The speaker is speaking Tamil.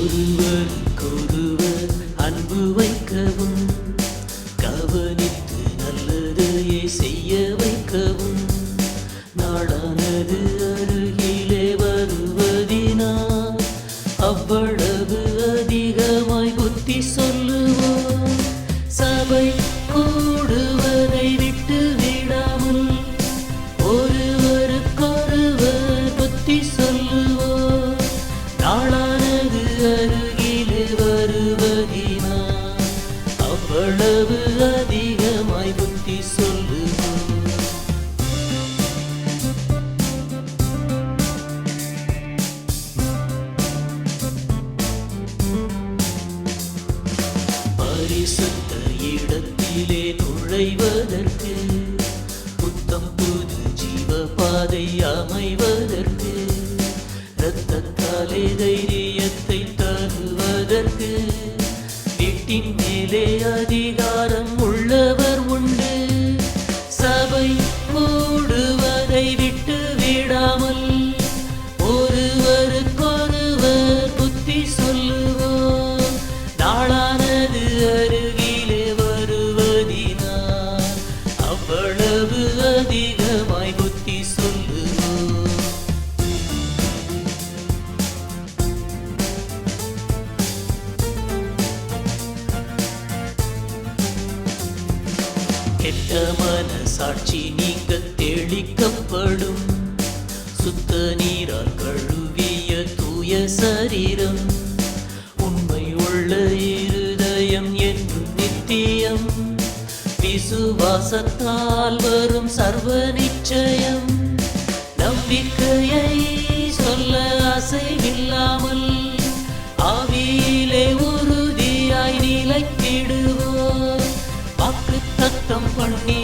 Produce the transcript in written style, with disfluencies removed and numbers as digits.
ஒருவருக்கொருவர் அன்பு வைக்கவும் கவனித்து நல்லதையே செய்ய வைக்கவும் நாளானது அருகிலே வருவதினால் அவ்வளவு அதிகமாய் புத்தி சொல்லுவோம். சபை கூடுவதை விட்டு விடாமல் ஒருவருக்கொருவர் புத்தி சொல்லுவோம். நாளானது அருகிலே வருவதினால் அவ்வளவு அதிகமாய் புத்தி சொல்லுவோம். பரிசுத்த இடத்திலே நுழைவதற்கு புத்தம் புது ஜீவ பாதை அமைவதற்கு இரத்தத்தாலே தைரியத்தை தருவதற்கு வீட்டின் மேலே அதிகாரம் உள்ளவர் உண்டு. சபை கூடுவதை விட்டு விடாமல் ஒருவருக்கொருவர் புத்தி சொல்லுவோம். நாளானது அருகிலே வருவதினால் அவ்வளவு அதிகமாய் புத்தி சொல்லுவோம். கெட்ட மனசாட்சி நீங்க தெளிக்கப்படும். சுத்த நீரால் கழுவிய தூய சரீரம் உண்மையுள்ள இருதயம் என்றும் நித்தியம் விசுவாசத்தால் வரும் சர்வ நிச்சயம். நம்பிக்கையை சொல்ல அசைவில்லாமல் ஆவியிலே உறுதியாய் நிலைத்திடுவோம். வாக்குத்தத்தம் பண்ணி